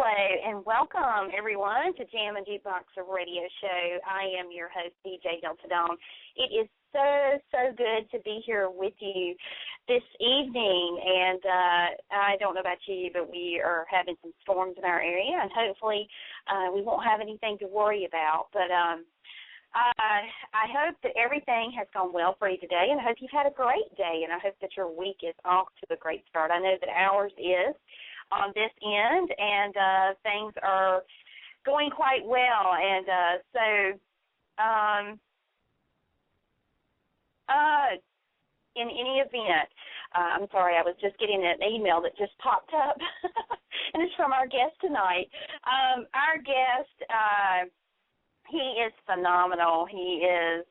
and welcome, everyone, to Jammin Jukebox, a radio show. I am your host, DJ Delta Dawn. It is so good to be here with you this evening, and I don't know about you, but we are having some storms in our area, and hopefully we won't have anything to worry about, but I hope that everything has gone well for you today, and I hope you've had a great day, and I hope that your week is off to a great start. I know that ours is on this end, and things are going quite well. And in any event, I'm sorry, I was just getting an email that just popped up, and it's from our guest tonight. Our guest, he is phenomenal. He is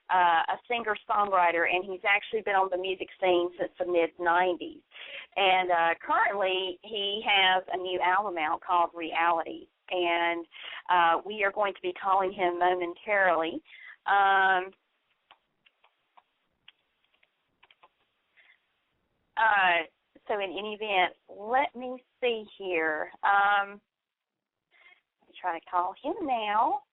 a singer-songwriter, and he's actually been on the music scene since the mid-'90s. And currently, he has a new album out called Reality, and we are going to be calling him momentarily. So in any event, let me see here. Let me try to call him now.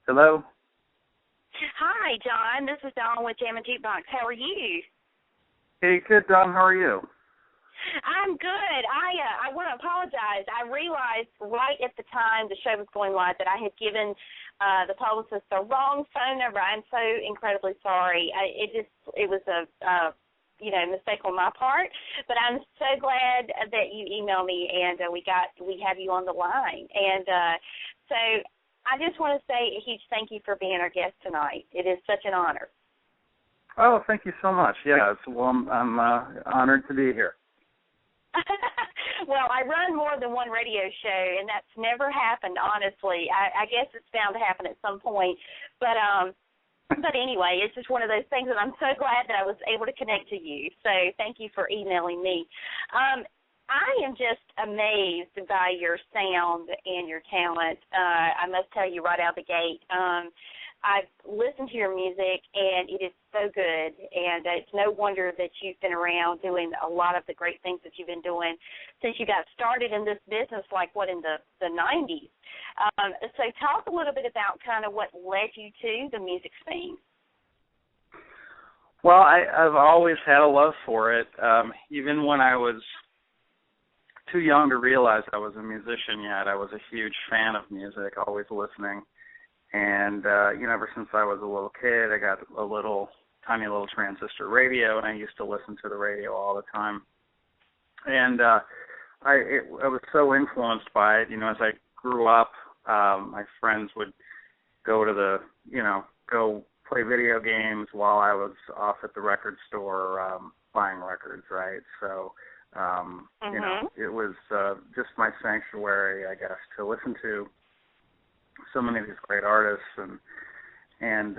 Hello? Hi, John. This is Dawn with Jammin Jukebox. How are you? Hey, good, Dawn. How are you? I'm good. I want to apologize. I realized right at the time the show was going live that I had given the publicist the wrong phone number. I'm so incredibly sorry. It was a mistake on my part. But I'm so glad that you emailed me, and we have you on the line. And so I just want to say a huge thank you for being our guest tonight. It is such an honor. Oh, thank you so much. Yeah, I'm honored to be here. Well, I run more than one radio show, and that's never happened, honestly. I guess it's bound to happen at some point. But anyway, it's just one of those things, and I'm so glad that I was able to connect to you. So thank you for emailing me. I am just amazed by your sound and your talent. I must tell you right out the gate. I've listened to your music, and it is so good, and it's no wonder that you've been around doing a lot of the great things that you've been doing since you got started in this business, in the 90s. So talk a little bit about kind of what led you to the music scene. Well, I've always had a love for it, even when I was too young to realize I was a musician yet. I was a huge fan of music, always listening. And, ever since I was a little kid, I got a tiny little transistor radio, and I used to listen to the radio all the time. And I was so influenced by it. As I grew up, my friends would go to go play video games while I was off at the record store buying records, right? So, it was just my sanctuary, I guess, to listen to so many of these great artists, and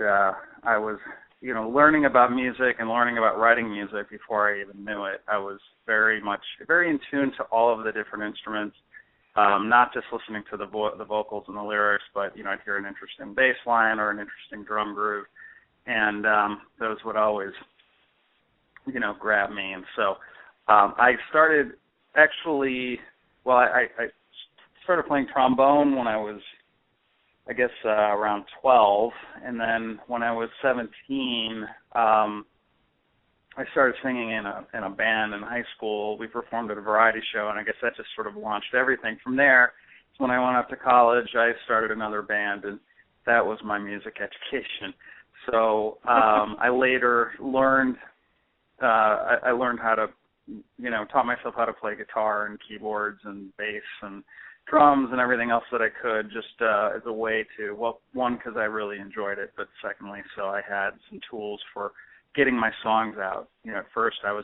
I was, learning about music and learning about writing music before I even knew it. I was very in tune to all of the different instruments, not just listening to the vocals and the lyrics, but I'd hear an interesting bass line or an interesting drum groove, and those would always, grab me. And so I started I started playing trombone when I was, I guess, around 12, and then when I was 17, I started singing in a band in high school. We performed at a variety show, and I guess that just sort of launched everything. From there, when I went up to college, I started another band, and that was my music education. So I later learned how to, taught myself how to play guitar and keyboards and bass and drums and everything else that I could, just as a way to, well, one, because I really enjoyed it, but secondly, so I had some tools for getting my songs out. At first it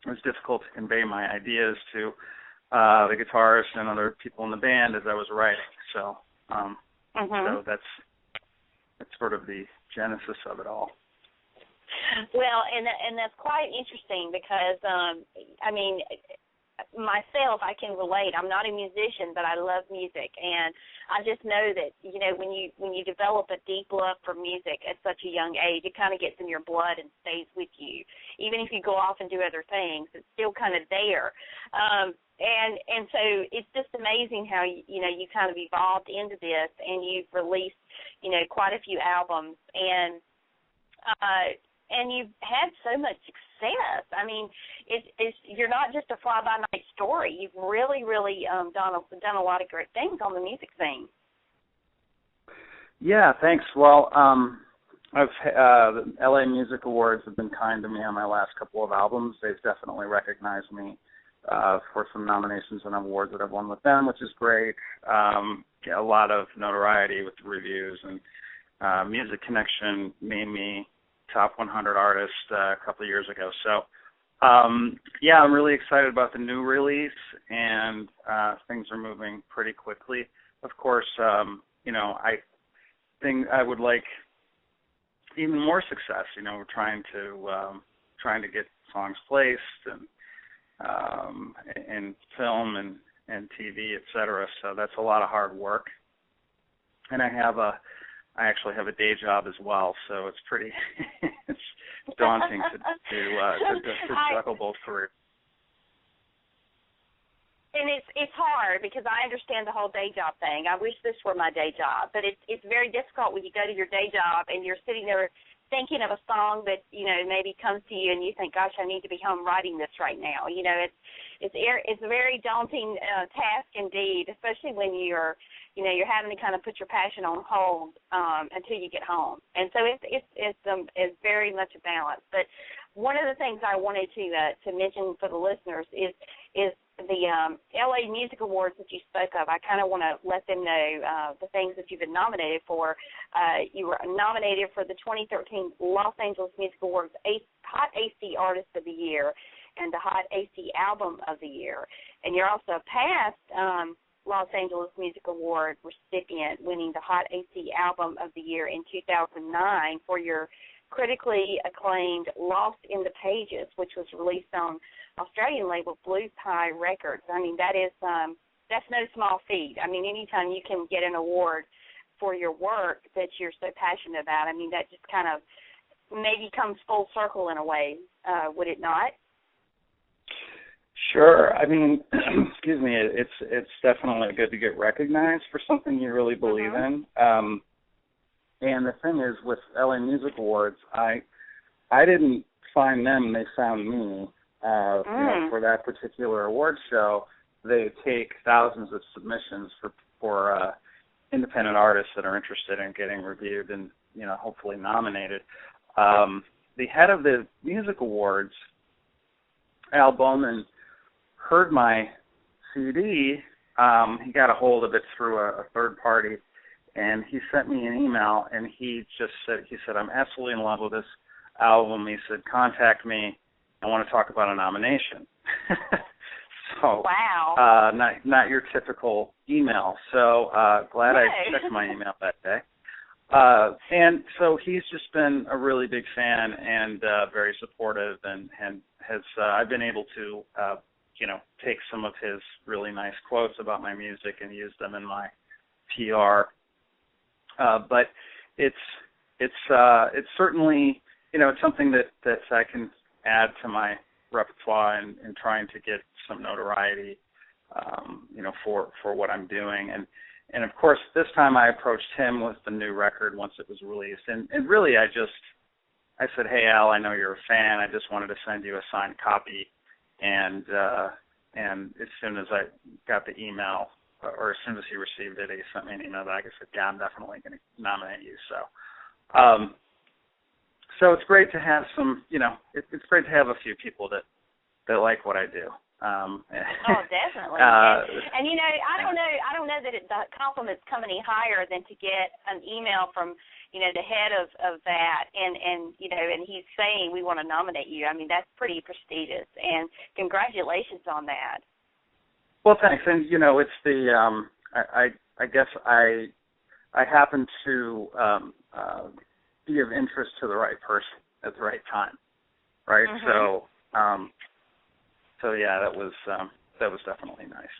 was difficult to convey my ideas to the guitarist and other people in the band as I was writing. So, so that's sort of the genesis of it all. Well, and that's quite interesting because, myself, I can relate. I'm not a musician, but I love music, and I just know that, when you develop a deep love for music at such a young age, it kind of gets in your blood and stays with you. Even if you go off and do other things, it's still kind of there. And so it's just amazing how, you kind of evolved into this, and you've released, quite a few albums, and you've had so much success. I mean, you're not just a fly-by-night story. You've really, really done a lot of great things on the music scene. Yeah, thanks. Well, the LA Music Awards have been kind to me on my last couple of albums. They've definitely recognized me for some nominations and awards that I've won with them, which is great. A lot of notoriety with the reviews, and Music Connection made me top 100 artist a couple of years ago. So, I'm really excited about the new release, and things are moving pretty quickly. Of course, I think I would like even more success. We're trying to get songs placed and film and TV, et cetera. So that's a lot of hard work. And I actually have a day job as well, so it's pretty it's daunting to juggle both careers. And it's hard because I understand the whole day job thing. I wish this were my day job, but it's very difficult when you go to your day job and you're sitting there thinking of a song that maybe comes to you and you think, gosh, I need to be home writing this right now. It's a very daunting task indeed, especially when you're having to kind of put your passion on hold until you get home. And so it's very much a balance. But one of the things I wanted to mention for the listeners is the LA Music Awards that you spoke of. I kind of want to let them know the things that you've been nominated for. You were nominated for the 2013 Los Angeles Music Awards Hot AC Artist of the Year and the Hot AC Album of the Year. And you're also a past Los Angeles Music Award recipient, winning the Hot AC Album of the Year in 2009 for your critically acclaimed Lost in the Pages, which was released on Australian label Blue Pie Records. I mean, that's no small feat. I mean, anytime you can get an award for your work that you're so passionate about, I mean, that just kind of maybe comes full circle in a way, would it not? Sure. I mean, excuse me, it's definitely good to get recognized for something you really believe in. And the thing is, with LA Music Awards, I didn't find them; they found me. For that particular award show, they take thousands of submissions for independent artists that are interested in getting reviewed and hopefully nominated. The head of the Music Awards, Al Bowman, heard my CD. He got a hold of it through a third party. And he sent me an email, and he said, I'm absolutely in love with this album. He said, contact me. I want to talk about a nomination. So, wow. Not your typical email. So glad I checked my email that day. And so he's just been a really big fan and very supportive, and has I've been able to take some of his really nice quotes about my music and use them in my PR. But it's certainly it's something that I can add to my repertoire in trying to get some notoriety for what I'm doing, and of course this time I approached him with the new record once it was released, and really I said, hey Al, I know you're a fan, I just wanted to send you a signed copy, and as soon as I got the email, or as soon as he received it, he sent me an email back. I said, yeah, I'm definitely going to nominate you. So it's great to have some, it's great to have a few people that like what I do. Oh, definitely. And you know, I don't know that the compliments come any higher than to get an email from, you know, the head of that, and you know, and he's saying we want to nominate you. I mean, that's pretty prestigious, and congratulations on that. Well, thanks. And you know, it's the I guess I happen to be of interest to the right person at the right time, right? Mm-hmm. So yeah, that was definitely nice.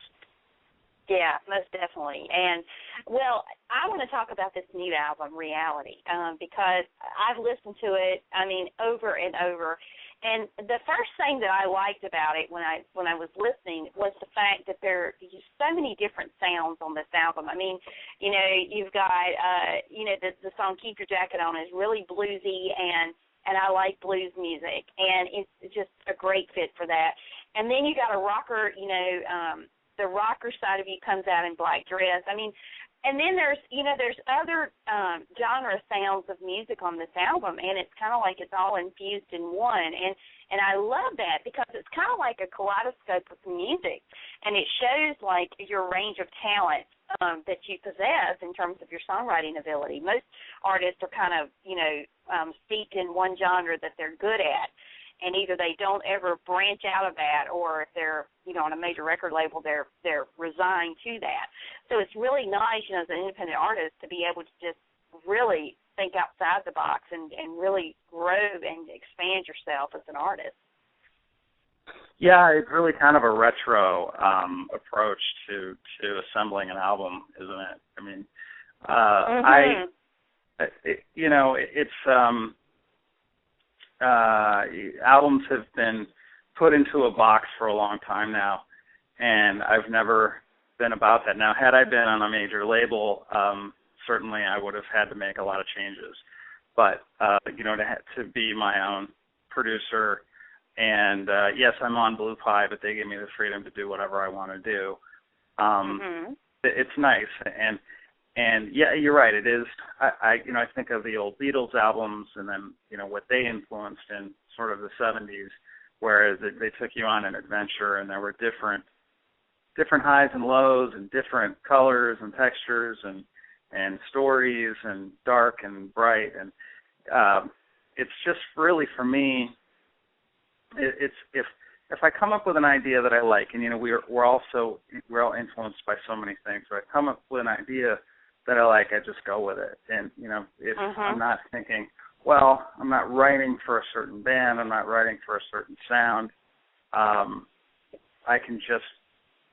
Yeah, most definitely. And, well, I want to talk about this new album, Reality, because I've listened to it, I mean, over and over. And the first thing that I liked about it when I was listening was the fact that there are just so many different sounds on this album. I mean, you know, you've got, you know, the song Keep Your Jacket On is really bluesy, and I like blues music, and it's just a great fit for that. And then you got a rocker, you know, the rocker side of you comes out in Black Dress. I mean, and then there's other genre sounds of music on this album, and it's kind of like it's all infused in one. And I love that because it's kind of like a kaleidoscope of music, and it shows like your range of talent that you possess in terms of your songwriting ability. Most artists are kind of, you know, steeped in one genre that they're good at, and either they don't ever branch out of that, or if they're, you know, on a major record label, they're resigned to that. So it's really nice, you know, as an independent artist, to be able to just really think outside the box and really grow and expand yourself as an artist. Yeah, it's really kind of a retro approach to assembling an album, isn't it? I mean, you know, it's albums have been put into a box for a long time now, and I've never been about that. Now, had I been on a major label, certainly I would have had to make a lot of changes. But, you know, to be my own producer, and yes, I'm on Blue Pie, but they give me the freedom to do whatever I want to do. It's nice, and yeah, you're right. It is. I you know, I think of the old Beatles albums, and then, you know, what they influenced in sort of the 70s, whereas they took you on an adventure, and there were different highs and lows, and different colors and textures, and stories, and dark and bright, and it's just really, for me, it's if I come up with an idea that I like, and you know, we're all influenced by so many things. So I come up with an idea that I like, I just go with it. And you know, if I'm not thinking, well, I'm not writing for a certain band, I'm not writing for a certain sound, I can just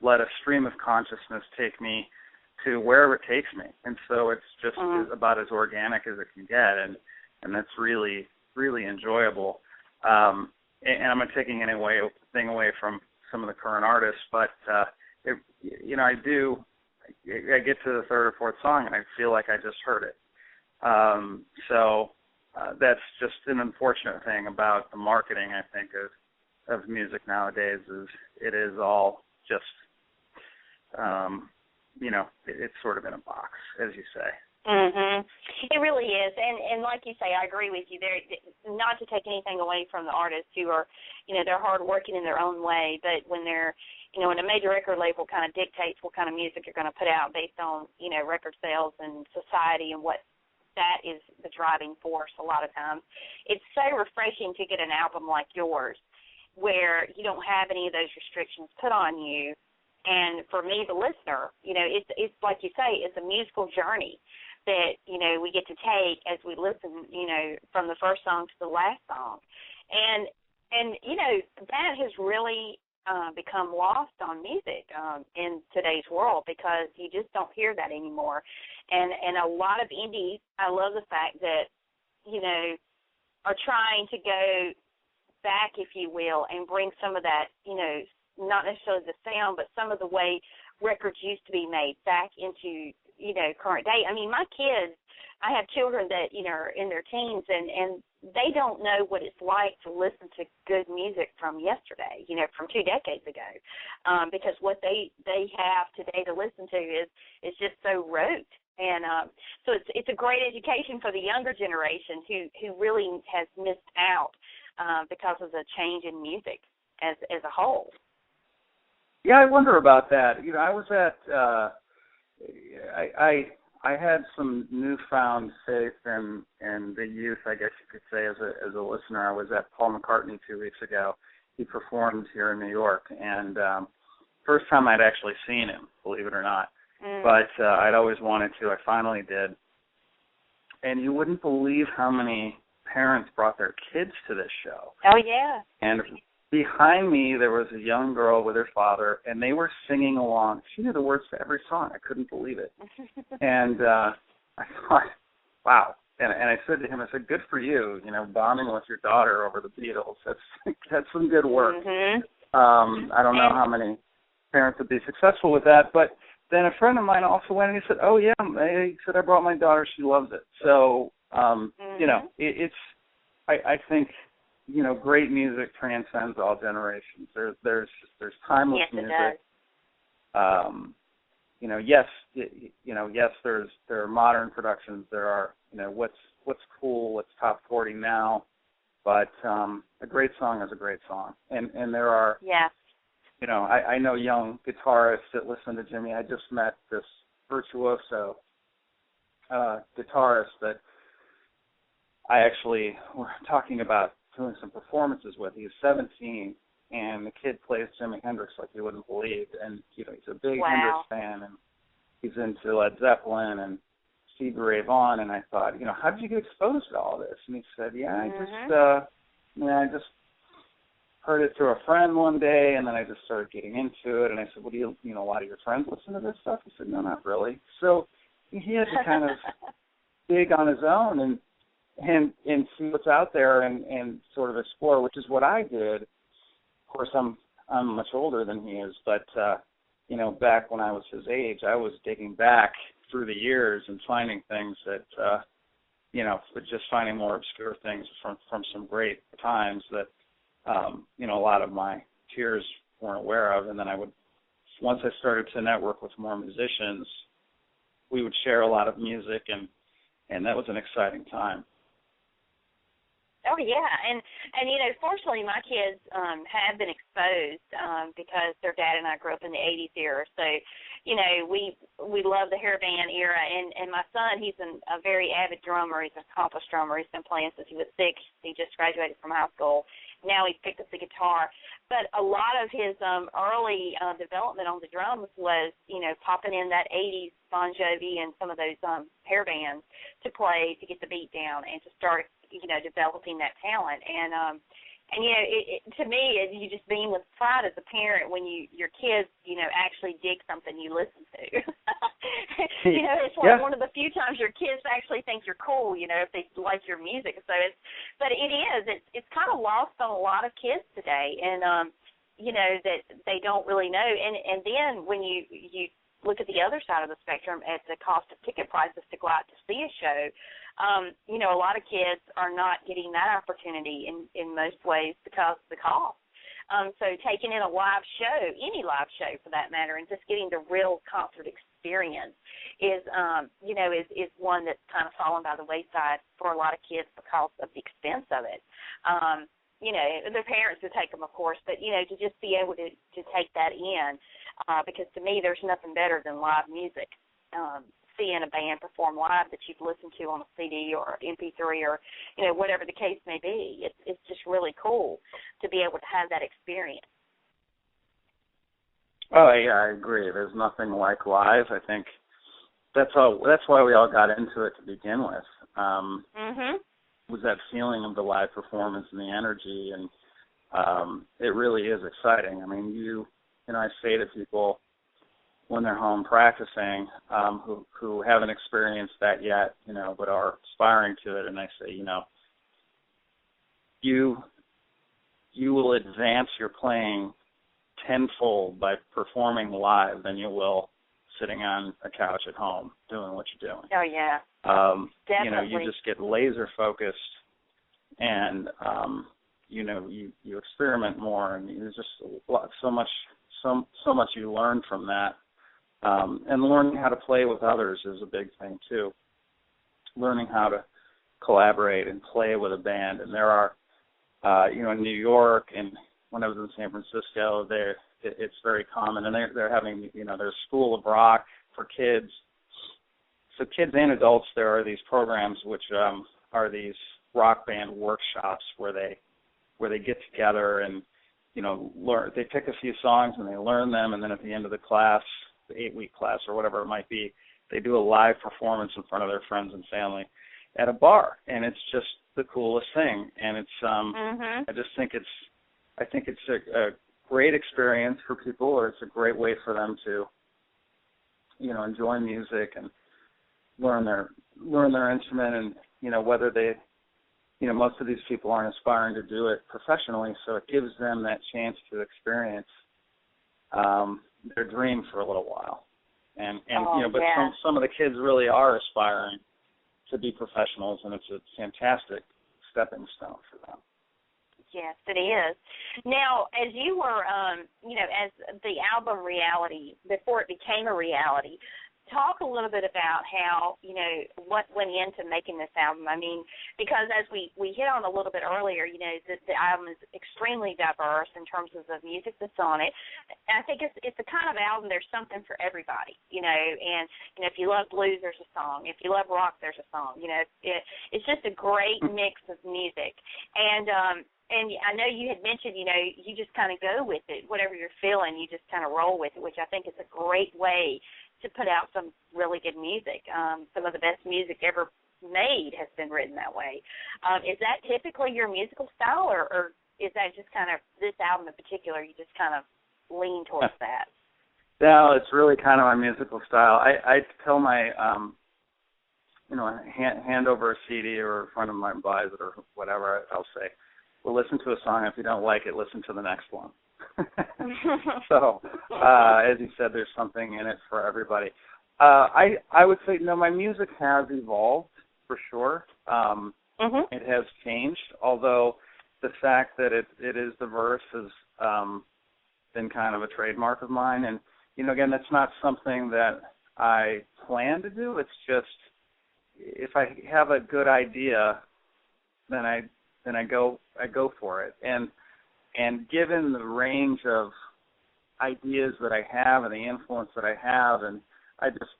let a stream of consciousness take me to wherever it takes me. And so it's just about as organic as it can get, and that's really, really enjoyable. And I'm not taking anything away from some of the current artists, but you know, I get to the third or fourth song and I feel like I just heard it. So that's just an unfortunate thing about the marketing, I think, of music nowadays, is it is all just, you know, it's sort of in a box, as you say. It really is, and like you say, I agree with you. They're not to take anything away from the artists who are, you know, they're hardworking in their own way, but when they're, you know, when a major record label kind of dictates what kind of music you're going to put out based on, you know, record sales and society and what that is the driving force a lot of times, it's so refreshing to get an album like yours where you don't have any of those restrictions put on you. And for me, the listener, you know, it's like you say, it's a musical journey that, you know, we get to take as we listen, you know, from the first song to the last song. And you know, that has really become lost on music in today's world, because you just don't hear that anymore. And a lot of indies, I love the fact that, you know, are trying to go back, if you will, and bring some of that, you know, not necessarily the sound, but some of the way records used to be made back into, you know, current day. I mean, my kids, I have children that, you know, are in their teens, and they don't know what it's like to listen to good music from yesterday, you know, from 2 decades ago, because what they have today to listen to is just so rote. And so it's a great education for the younger generation who really has missed out because of the change in music as a whole. Yeah, I wonder about that. I was at I had some newfound faith in the youth, I guess you could say, as a listener. I was at Paul McCartney 2 weeks ago. He performed here in New York, and first time I'd actually seen him, believe it or not. But I'd always wanted to. I finally did. And you wouldn't believe how many parents brought their kids to this show. Oh, yeah. And behind me, there was a young girl with her father, and they were singing along. She knew the words to every song. I couldn't believe it. And I thought, wow. And I said to him, I said, good for you, bonding with your daughter over the Beatles. That's some good work. I don't know how many parents would be successful with that, but then a friend of mine also went and he said, oh, yeah, he said, I brought my daughter. She loves it. So, it's, I think, great music transcends all generations. There's timeless music. Yes, yes, there are modern productions. There are, what's cool, what's top 40 now, but a great song is a great song. And there are, I know young guitarists that listen to Jimmy. I just met this virtuoso guitarist that I actually were talking about doing some performances with. He's 17, and the kid plays Jimi Hendrix like you wouldn't believe. And, he's a big Hendrix fan, and he's into Led Zeppelin and Stevie Ray Vaughan. And I thought, how did you get exposed to all this? And he said, I just heard it through a friend one day, and then I just started getting into it. And I said, well, do a lot of your friends listen to this stuff? He said, no, not really. So he had to kind of dig on his own and see what's out there and sort of explore, which is what I did. Of course, I'm much older than he is, but back when I was his age, I was digging back through the years and finding things that but just finding more obscure things from some great times that a lot of my peers weren't aware of. And then once I started to network with more musicians, we would share a lot of music, and that was an exciting time. Oh, yeah, and fortunately my kids have been exposed because their dad and I grew up in the 80s era, so, we love the hair band era, and my son, he's a very avid drummer. He's an accomplished drummer. He's been playing since he was 6. He just graduated from high school. Now he's picked up the guitar, but a lot of his early development on the drums was, popping in that 80s Bon Jovi and some of those hair bands to play, to get the beat down, and to start developing that talent. And to me, you just beam with pride as a parent when your kids, actually dig something you listen to. It's one of the few times your kids actually think you're cool, if they like your music. So but it's kind of lost on a lot of kids today, and that they don't really know. And then when you look at the other side of the spectrum at the cost of ticket prices to go out to see a show, a lot of kids are not getting that opportunity in most ways because of the cost. So taking in a live show, any live show for that matter, and just getting the real concert experience is one that's kind of fallen by the wayside for a lot of kids because of the expense of it. Their parents would take them, of course, but, to just be able to take that in, because to me there's nothing better than live music. Seeing a band perform live that you've listened to on a CD or MP3 or, whatever the case may be. It's just really cool to be able to have that experience. Oh, yeah, I agree. There's nothing like live. I think that's why we all got into it to begin with. Was that feeling of the live performance and the energy, and it really is exciting. I mean, I say to people when they're home practicing, who haven't experienced that yet, but are aspiring to it, and I say, you will advance your playing tenfold by performing live than you will sitting on a couch at home doing what you're doing. Oh, yeah. Definitely. You just get laser focused, and you experiment more, and there's just so much you learn from that. And learning how to play with others is a big thing too. Learning how to collaborate and play with a band. And there are, in New York, and when I was in San Francisco, it's very common, and they're having, there's School of Rock for kids. So kids and adults, there are these programs which are these rock band workshops where they get together and learn. They pick a few songs and they learn them, and then at the end of the class, the 8-week class or whatever it might be, they do a live performance in front of their friends and family at a bar, and it's just the coolest thing. And it's I think it's a great experience for people, or it's a great way for them to enjoy music and learn their instrument. And whether they most of these people aren't aspiring to do it professionally, so it gives them that chance to experience their dream for a little while. And but some of the kids really are aspiring to be professionals, and it's a fantastic stepping stone for them. Yes, it is. Now, as you were, as the album reality, before it became a reality, talk a little bit about how, what went into making this album. I mean, because as we hit on a little bit earlier, the album is extremely diverse in terms of the music that's on it. And I think it's the kind of album, there's something for everybody, and, if you love blues, there's a song. If you love rock, there's a song. It's just a great mix of music. And I know you had mentioned, you just kind of go with it. Whatever you're feeling, you just kind of roll with it, which I think is a great way to put out some really good music. Some of the best music ever made has been written that way. Is that typically your musical style, or is that just kind of this album in particular, you just kind of lean towards that? No, it's really kind of my musical style. I tell my, hand over a CD or a friend of mine buys it or whatever, I'll say, well, listen to a song. If you don't like it, listen to the next one. So, as you said, there's something in it for everybody. I would say, my music has evolved for sure. It has changed, although the fact that it is diverse has been kind of a trademark of mine. And, again, that's not something that I plan to do. It's just if I have a good idea, then I go for it. And given the range of ideas that I have and the influence that I have, and I just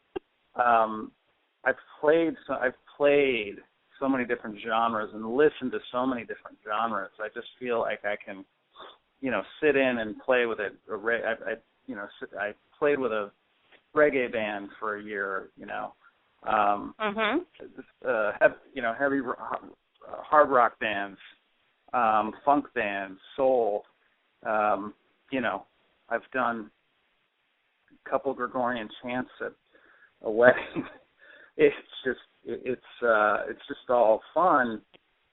I've played so many different genres and listened to so many different genres. I just feel like I can, sit in and play with it. I played with a reggae band for a year. Heavy hard rock bands. Funk bands, soul, I've done a couple Gregorian chants at a wedding. It's just all fun,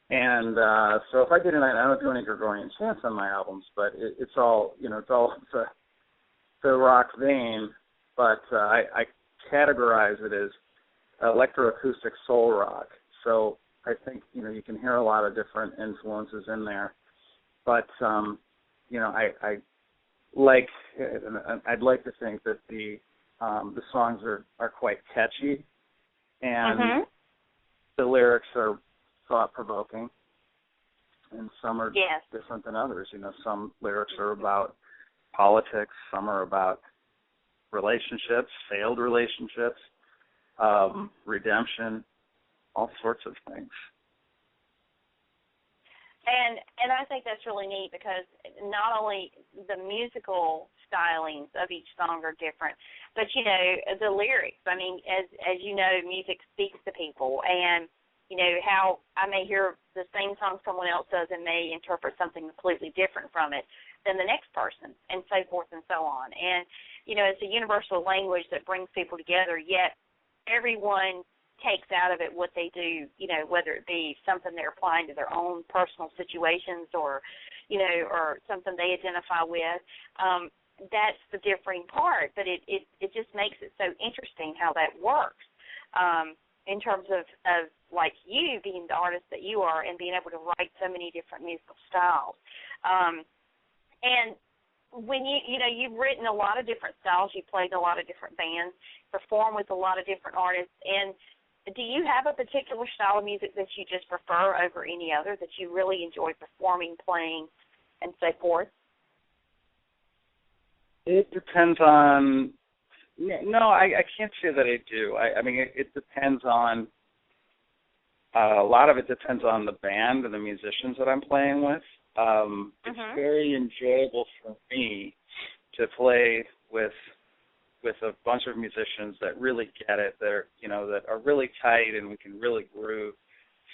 and so if I did it, I don't do any Gregorian chants on my albums, but it's all the rock vein, but I categorize it as electroacoustic soul rock. So I think, you can hear a lot of different influences in there. But, I'd like to think that the songs are quite catchy, and the lyrics are thought-provoking, and some are different than others. Some lyrics are about politics, some are about relationships, failed relationships, redemption, all sorts of things. And I think that's really neat, because not only the musical stylings of each song are different, but the lyrics. I mean, as you know, music speaks to people, and how I may hear the same song someone else does and may interpret something completely different from it than the next person, and so forth and so on. And it's a universal language that brings people together. Yet everyone takes out of it what they do, whether it be something they're applying to their own personal situations or something they identify with. That's the differing part, but it just makes it so interesting how that works in terms of like you being the artist that you are and being able to write so many different musical styles. And when you've written a lot of different styles, you've played in a lot of different bands, performed with a lot of different artists, and do you have a particular style of music that you just prefer over any other, that you really enjoy performing, playing, and so forth? It depends on. No, I can't say that I do. I mean, it depends on. A lot of it depends on the band and the musicians that I'm playing with. It's very enjoyable for me to play with a bunch of musicians that really get it. That are really tight and we can really groove.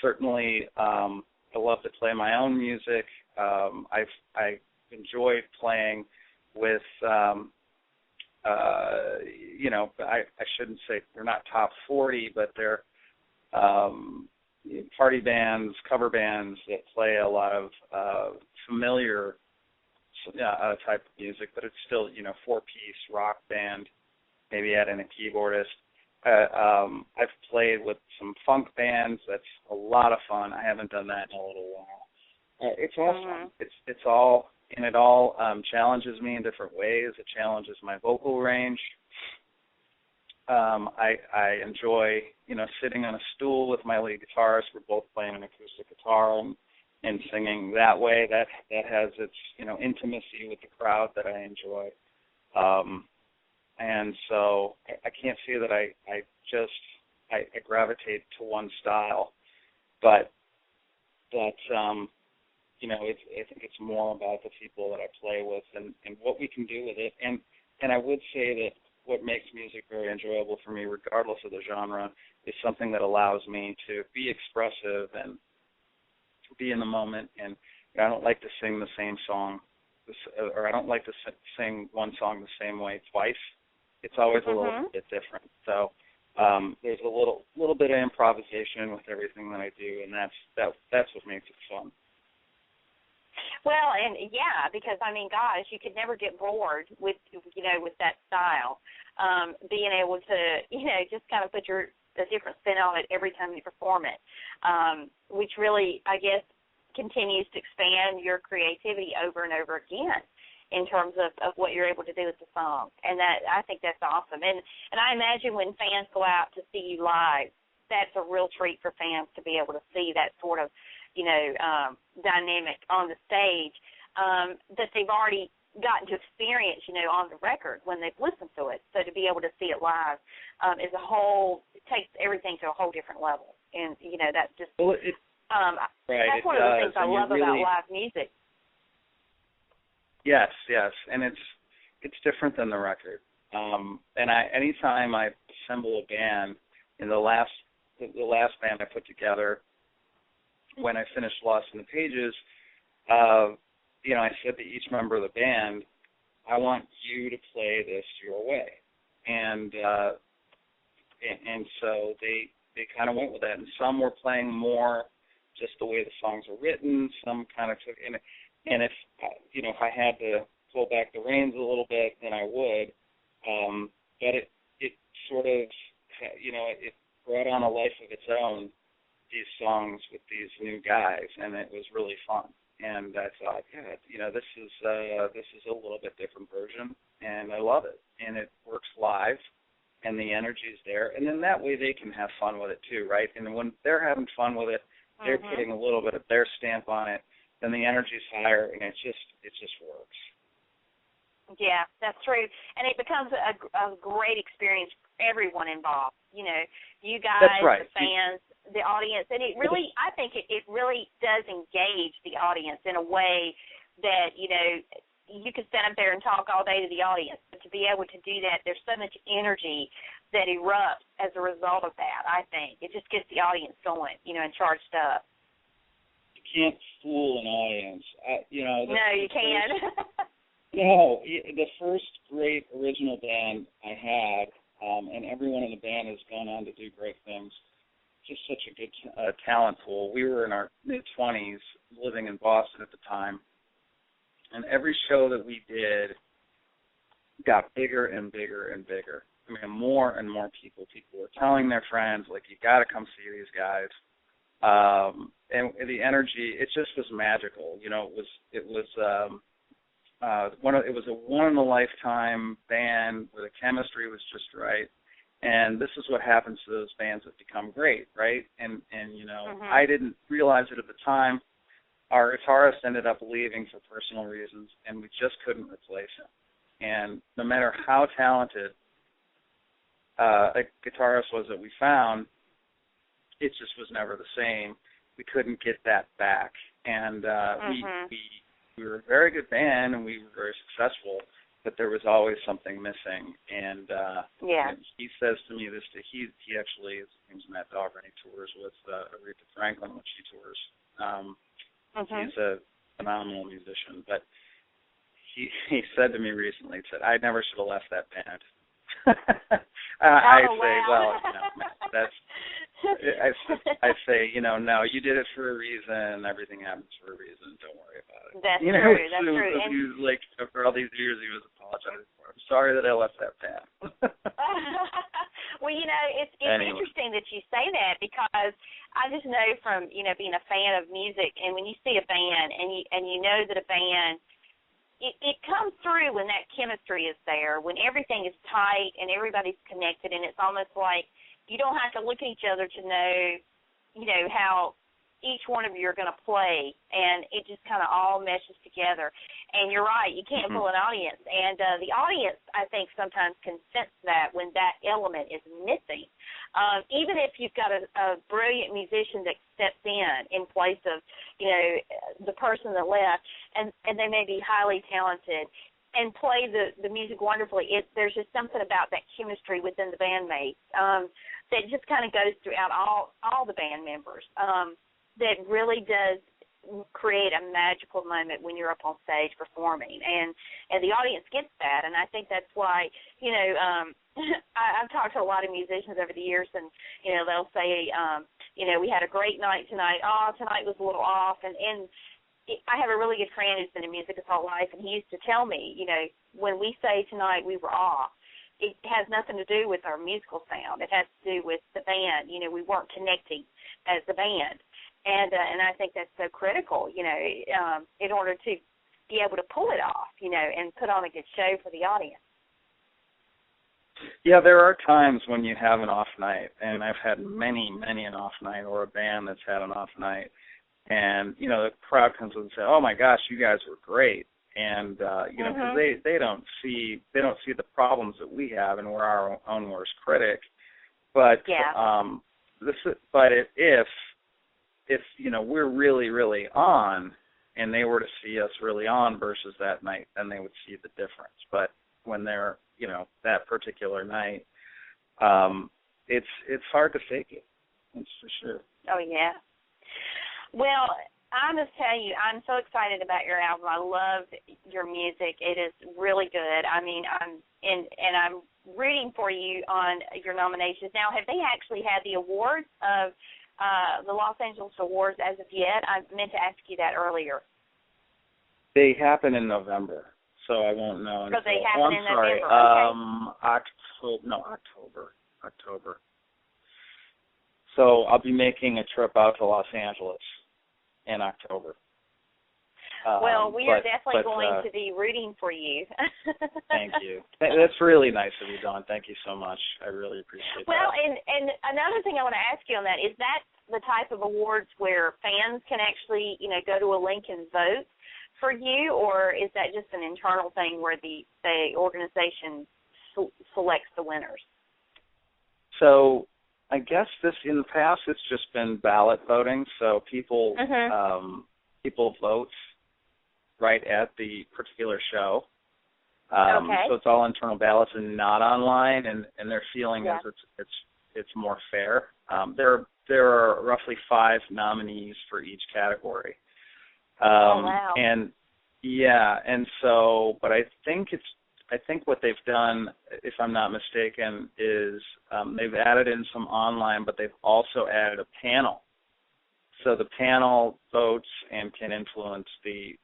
Certainly, I love to play my own music. I enjoy playing with. I shouldn't say they're not top 40, but they're party bands, cover bands that play a lot of familiar type of music, but it's still, 4-piece rock band, maybe adding a keyboardist. I've played with some funk bands. That's a lot of fun. I haven't done that in a little while. It's all fun. It's all, and it all challenges me in different ways. It challenges my vocal range. I enjoy, sitting on a stool with my lead guitarist. We're both playing an acoustic guitar and singing that way. That has its, intimacy with the crowd that I enjoy. And so I can't say that I gravitate to one style, but that, I think it's more about the people that I play with and what we can do with it. And I would say that what makes music very enjoyable for me, regardless of the genre, is something that allows me to be expressive and be in the moment. And I don't like to sing the same song, or I don't like to sing one song the same way twice. It's always a little bit different. So there's a little bit of improvisation with everything that I do, and that's what makes it fun. Well, and because gosh, you could never get bored with that style. Being able to just kind of put a different spin on it every time you perform it, which really, I guess, continues to expand your creativity over and over again in terms of what you're able to do with the song. And that, I think that's awesome. And I imagine when fans go out to see you live, that's a real treat for fans to be able to see that sort of, dynamic on the stage that they've already gotten to experience, on the record when they've listened to it. So to be able to see it live is it takes everything to a whole different level. And, that's just, that's one of the things I love about live music. Yes, and it's different than the record. And anytime I assemble a band, in the last band I put together, when I finished Lost in the Pages, I said to each member of the band, I want you to play this your way. And so they kind of went with that. And some were playing more just the way the songs are written. Some kind of took in it. And if I had to pull back the reins a little bit, then I would. But it sort of, it brought on a life of its own, these songs with these new guys, and it was really fun. And I thought, this is a little bit different version, and I love it. And it works live, and the energy's there, and then that way they can have fun with it too, right? And when they're having fun with it, they're putting a little bit of their stamp on it, then the energy's higher, and it just works. Yeah, that's true. And it becomes a great experience for everyone involved. You guys, right. The fans, the audience. And it really, I think it really does engage the audience in a way that, you can stand up there and talk all day to the audience. But to be able to do that, there's so much energy that erupts as a result of that, I think. It just gets the audience going, and charged up. You can't fool an audience. No, you can't. No, the first great original band I had, and everyone in the band has gone on to do great things, just such a good talent pool. We were in our mid-20s, living in Boston at the time, and every show that we did got bigger and bigger and bigger. More and more people. People were telling their friends, like, you got to come see these guys. And the energy, it just was magical. It was a one-in-a-lifetime band where the chemistry was just right, and this is what happens to those bands that become great, right? And I didn't realize it at the time. Our guitarist ended up leaving for personal reasons, and we just couldn't replace him. and no matter how talented a guitarist was that we found, it just was never the same. We couldn't get that back, and we were a very good band, and we were very successful, but there was always something missing. And he says to me this, he actually, his name's Matt Dahlgren, he tours with Aretha Franklin when she tours. He's a phenomenal musician, but he said to me recently, he said, I never should have left that band. I say, no, you did it for a reason. Everything happens for a reason. Don't worry about it. That's true. That's true. And he, like, for all these years, he was apologizing for it. I'm sorry that I left that band. Well, it's interesting that you say that, because I just know from, being a fan of music, and when you see a band and you know that a band, it comes through when that chemistry is there, when everything is tight and everybody's connected, and it's almost like you don't have to look at each other to know, how each one of you are going to play, and it just kind of all meshes together. And you're right, you can't fool an audience. And the audience, I think, sometimes can sense that when that element is missing. Even if you've got a brilliant musician that steps in place of, the person that left, and they may be highly talented and play the music wonderfully, there's just something about that chemistry within the bandmates that just kind of goes throughout all the band members. That really does create a magical moment when you're up on stage performing, and the audience gets that. And I think that's why, I've talked to a lot of musicians over the years, and they'll say, we had a great night tonight. Oh, tonight was a little off, and I have a really good friend who's been in music his whole life, and he used to tell me, when we say tonight we were off, it has nothing to do with our musical sound. It has to do with the band. We weren't connecting as the band. And I think that's so critical, in order to be able to pull it off, and put on a good show for the audience. Yeah, there are times when you have an off night, and I've had many an off night, or a band that's had an off night, and the crowd comes and says, "Oh my gosh, you guys were great," and because they don't see the problems that we have, and we're our own worst critic, but if we're really on, and they were to see us really on versus that night, then they would see the difference. But when they're that particular night, it's hard to fake it. That's for sure. Oh yeah. Well, I must tell you, I'm so excited about your album. I love your music. It is really good. I mean, I'm rooting for you on your nominations. Now, have they actually had the awards of the Los Angeles Awards as of yet? I meant to ask you that earlier. They happen in November, so I won't know until. So they happen in sorry. November. Okay. October. So I'll be making a trip out to Los Angeles in October. Well, we are definitely going to be rooting for you. Thank you. That's really nice of you, Dawn. Thank you so much. I really appreciate that. Well, and another thing I want to ask you on that, is that the type of awards where fans can actually, go to a link and vote for you, or is that just an internal thing where the organization selects the winners? So I guess in the past it's just been ballot voting, so people vote right at the particular show. So it's all internal ballots and not online, and their feeling is it's more fair. There are roughly 5 nominees for each category. Wow. And so, but I think what they've done, if I'm not mistaken, is they've added in some online, but they've also added a panel. So the panel votes and can influence the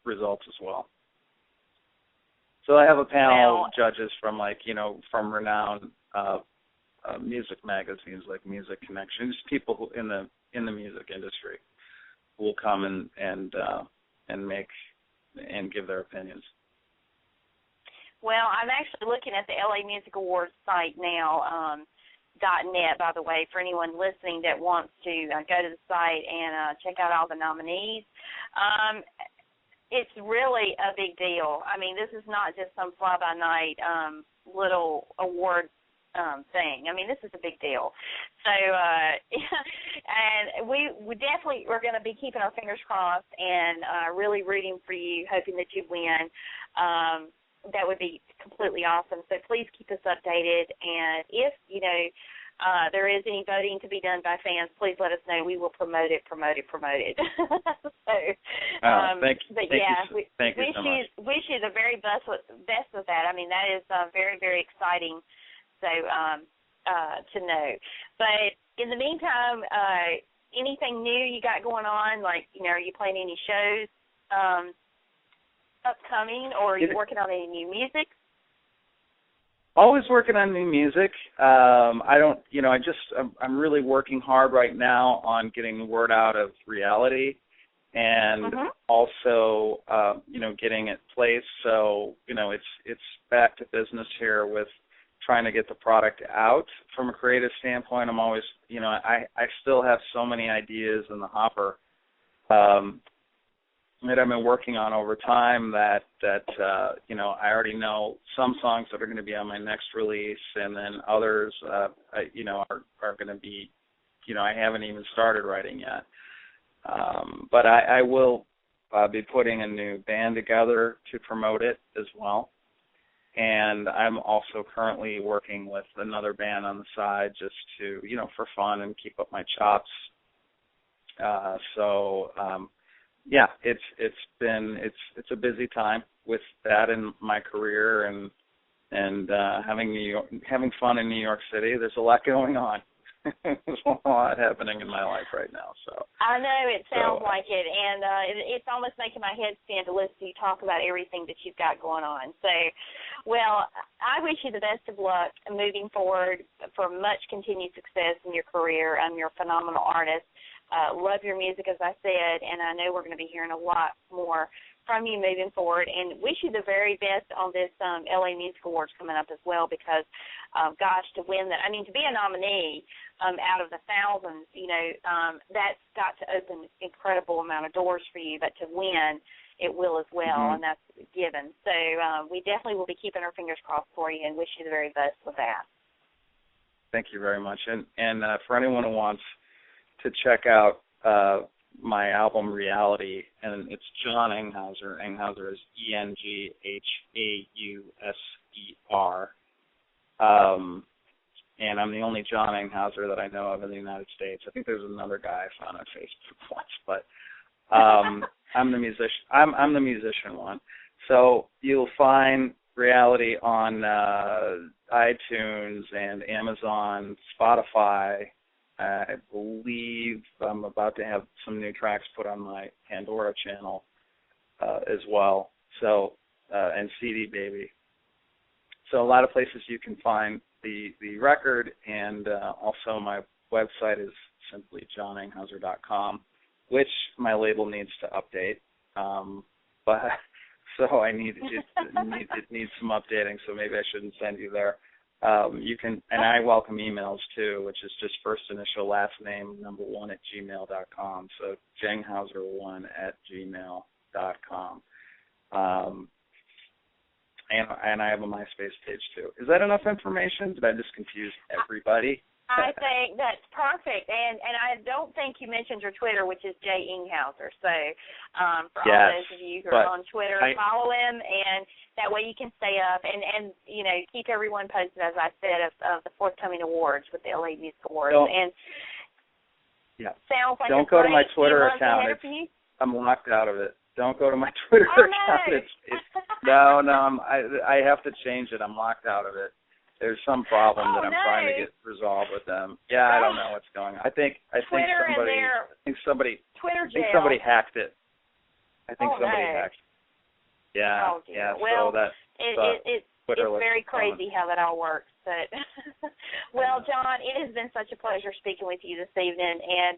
results as well. So I have a panel of judges from from renowned music magazines like Music Connection, just people who in the music industry who will come and make and give their opinions. Well, I'm actually looking at the LA Music Awards site now. .net, by the way, for anyone listening that wants to go to the site and check out all the nominees. it's really a big deal. I mean, this is not just some fly-by-night little award thing. I mean, this is a big deal. So, and we definitely are going to be keeping our fingers crossed and really rooting for you, hoping that you win. That would be completely awesome. So please keep us updated. And if, there is any voting to be done by fans, please let us know. We will promote it. So, thank you so much. Wish you the very best with that. I mean, that is very, very exciting. So to know. But in the meantime, anything new you got going on? Like, are you playing any shows upcoming, or are you working on any new music? Always working on new music. I'm really working hard right now on getting the word out of Reality, and also, getting it placed. So, it's back to business here with trying to get the product out. From a creative standpoint, I'm always, I still have so many ideas in the hopper that I've been working on over time that I already know some songs that are going to be on my next release, and then others, are going to be, I haven't even started writing yet. But I will be putting a new band together to promote it as well. And I'm also currently working with another band on the side just to, for fun and keep up my chops. It's a busy time with that in my career and having fun in New York City. There's a lot going on. There's a lot happening in my life right now. So I know it sounds like it, and it's almost making my head spin to listen to you talk about everything that you've got going on. So, well, I wish you the best of luck moving forward for much continued success in your career. You're a phenomenal artist. Love your music, as I said, and I know we're going to be hearing a lot more from you moving forward, and wish you the very best on this LA Music Awards coming up as well, because, to win that, to be a nominee out of the thousands, that's got to open an incredible amount of doors for you, but to win, it will as well, and that's given. So we definitely will be keeping our fingers crossed for you and wish you the very best with that. Thank you very much. And for anyone who wants to check out my album Reality, and it's John Enghauser. Enghauser is Enghauser. And I'm the only John Enghauser that I know of in the United States. I think there's another guy I found on Facebook once, but I'm the musician. I'm the musician one. So you'll find Reality on iTunes and Amazon, Spotify. I believe I'm about to have some new tracks put on my Pandora channel as well. So and CD Baby. So a lot of places you can find the record, and also my website is simply john-enghauser.com, which my label needs to update. But so it needs some updating. So maybe I shouldn't send you there. You can, and I welcome emails too, which is just first initial last name number 1 at gmail.com. So jenghauser1@gmail.com. And I have a MySpace page too. Is that enough information? Did I just confuse everybody? I think that's perfect, and I don't think you mentioned your Twitter, which is J-Enghauser. So for all those of you who are on Twitter, follow him, and that way you can stay up and keep everyone posted, as I said, of the forthcoming awards with the LA Music Awards. Sounds like don't go to my Twitter account. I'm locked out of it. Don't go to my Twitter account. No, I have to change it. I'm locked out of it. There's some problem that I'm trying to get resolved with them. Yeah, I don't know what's going on. I think somebody hacked it. I think somebody hacked it. Yeah. Oh, dear. Well, so it's very crazy how that all works. But well, John, it has been such a pleasure speaking with you this evening, and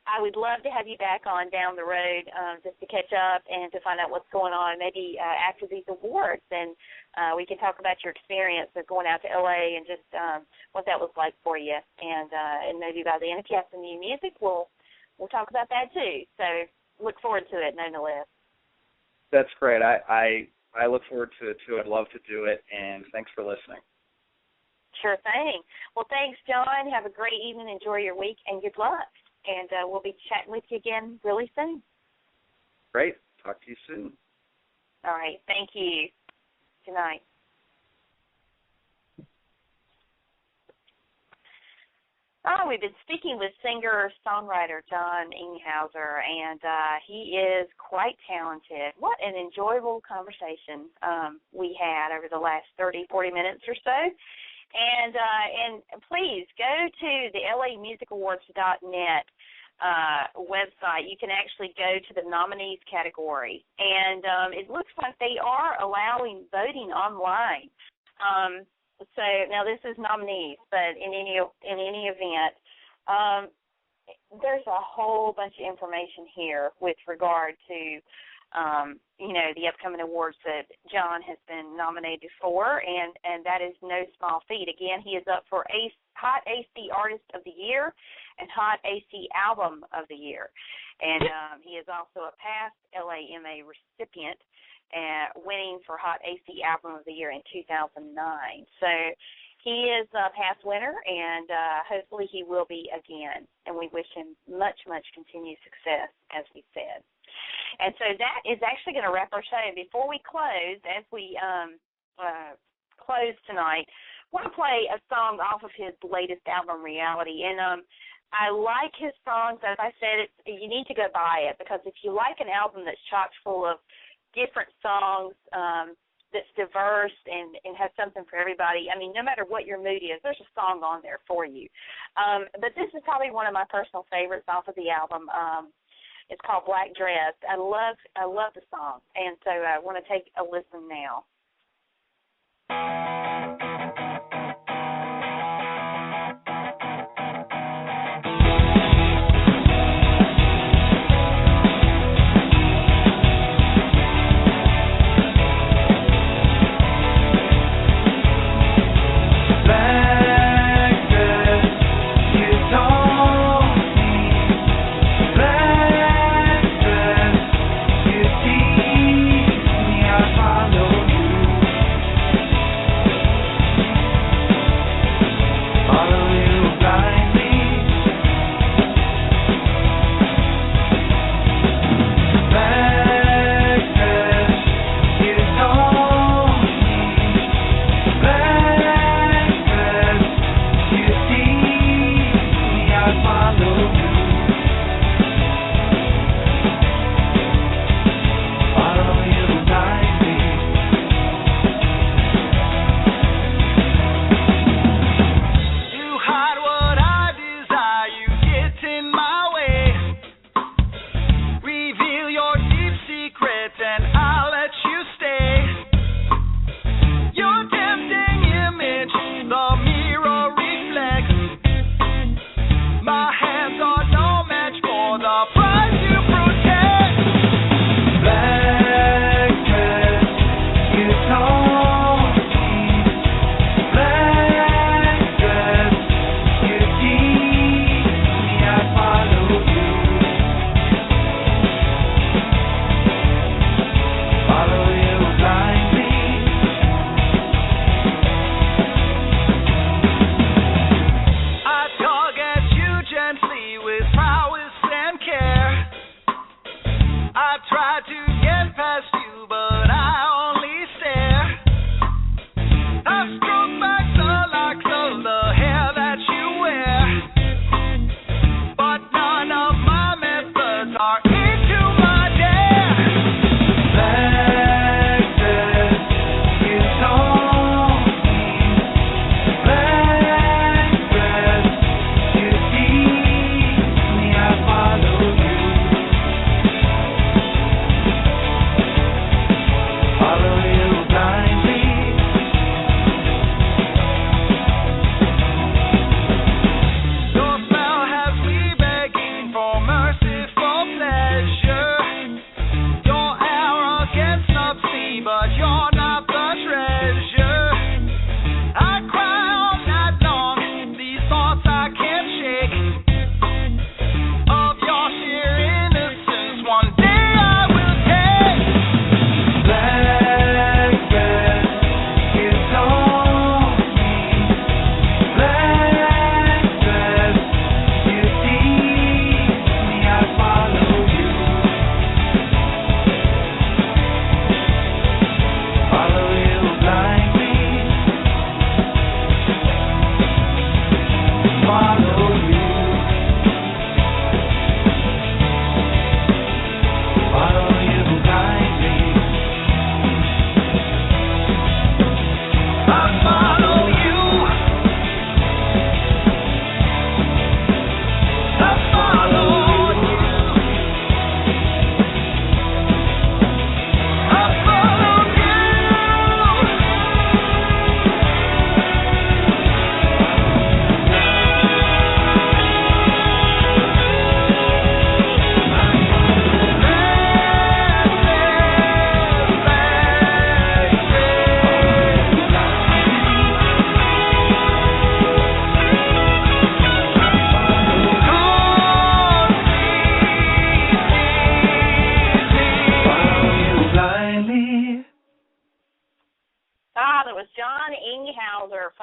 I would love to have you back on down the road just to catch up and to find out what's going on, maybe after these awards, and we can talk about your experience of going out to L.A. and just what that was like for you, and maybe by the end of Cast some New Music, we'll talk about that too. So look forward to it, nonetheless. That's great. I look forward to it too. I'd love to do it, and thanks for listening. Sure thing. Well, thanks, John. Have a great evening. Enjoy your week, and good luck. And we'll be chatting with you again really soon. Great. Talk to you soon. All right. Thank you. Good night. Oh, we've been speaking with singer-songwriter John-Enghauser, and he is quite talented. What an enjoyable conversation we had over the last 30, 40 minutes or so. And please go to the lamusicawards.net website. You can actually go to the nominees category, and it looks like they are allowing voting online. So now this is nominees, but in any event, there's a whole bunch of information here with regard to the upcoming awards that John has been nominated for, and that is no small feat. Again, he is up for Hot AC Artist of the Year and Hot AC Album of the Year, and he is also a past LAMA recipient, winning for Hot AC Album of the Year in 2009. So he is a past winner, and hopefully he will be again. And we wish him much, much continued success, as we said. And so that is actually going to wrap our show. Before we close, as we close tonight, I want to play a song off of his latest album, Reality. And I like his songs. As I said, you need to go buy it, because if you like an album that's chock full of different songs, that's diverse and has something for everybody. I mean, no matter what your mood is, there's a song on there for you. But this is probably one of my personal favorites off of the album. It's called Black Dress. I love the song, and so I want to take a listen now.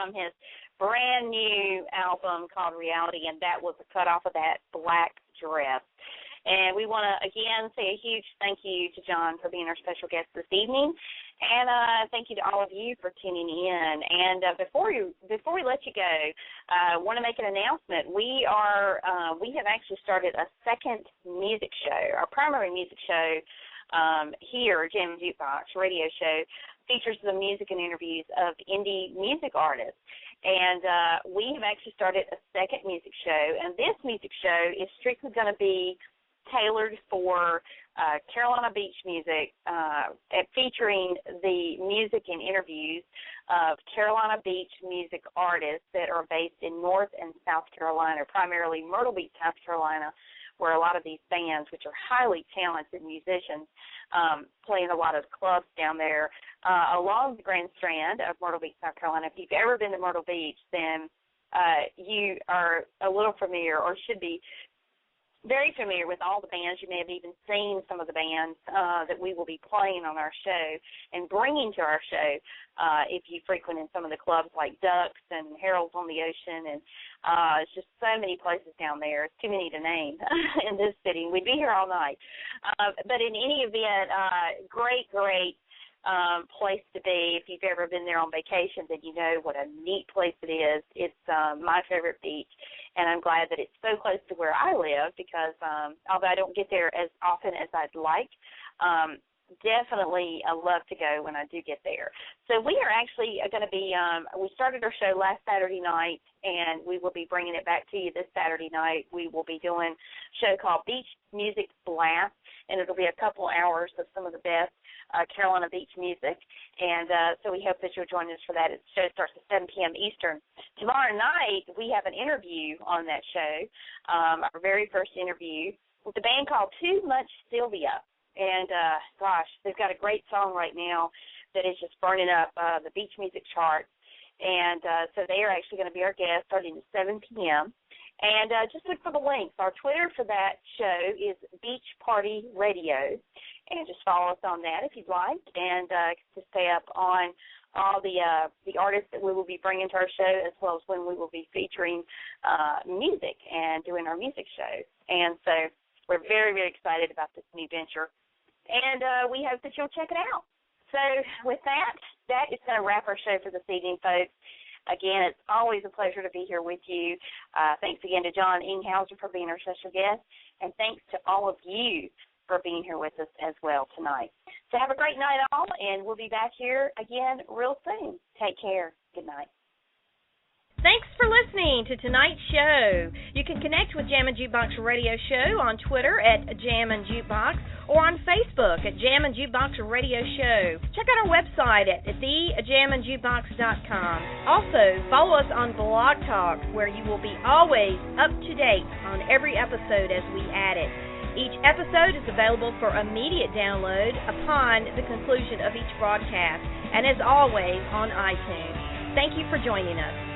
from his brand new album called Reality, and that was a cut off of that Black Dress. And we want to, again, say a huge thank you to John for being our special guest this evening, and thank you to all of you for tuning in. And before we let you go, I want to make an announcement. We have actually started a second music show. Our primary music show here, Jammin Jukebox radio show, features the music and interviews of indie music artists. And we have actually started a second music show, and this music show is strictly going to be tailored for Carolina Beach music, featuring the music and interviews of Carolina Beach music artists that are based in North and South Carolina, primarily Myrtle Beach, South Carolina, where a lot of these bands, which are highly talented musicians, play in a lot of clubs down there along the Grand Strand of Myrtle Beach, South Carolina. If you've ever been to Myrtle Beach, then you are a little familiar, or should be very familiar with all the bands. You may have even seen some of the bands that we will be playing on our show and bringing to our show if you frequent in some of the clubs like Ducks and Harold's on the Ocean. And it's just so many places down there. It's too many to name in this city. We'd be here all night. But in any event, great place to be. If you've ever been there on vacation, then you know what a neat place it is. It's my favorite beach, and I'm glad that it's so close to where I live because although I don't get there as often as I'd like, definitely I love to go when I do get there. So we are actually going to be, we started our show last Saturday night, and we will be bringing it back to you this Saturday night. We will be doing a show called Beach Music Blast, and it'll be a couple hours of some of the best Carolina Beach music. And so we hope that you'll join us for that. The show starts at 7 p.m. Eastern. Tomorrow night, we have an interview on that show, our very first interview, with a band called Too Much Sylvia. And, gosh, they've got a great song right now that is just burning up the beach music charts. And so they are actually going to be our guest starting at 7 p.m. And just look for the links. Our Twitter for that show is Beach Party Radio. And just follow us on that if you'd like. And to stay up on all the artists that we will be bringing to our show, as well as when we will be featuring music and doing our music show. And so we're very, very excited about this new venture. And we hope that you'll check it out. So with that is going to wrap our show for this evening, folks. Again, it's always a pleasure to be here with you. Thanks again to john-enghauser for being our special guest, and thanks to all of you for being here with us as well tonight. So have a great night all, and we'll be back here again real soon. Take care. Good night. Thanks for listening to tonight's show. You can connect with Jammin Jukebox Radio Show on Twitter at Jammin Jukebox or on Facebook at Jammin Jukebox Radio Show. Check out our website at thejamminjukebox.com. Also, follow us on Blog Talk, where you will be always up to date on every episode as we add it. Each episode is available for immediate download upon the conclusion of each broadcast, and as always, on iTunes. Thank you for joining us.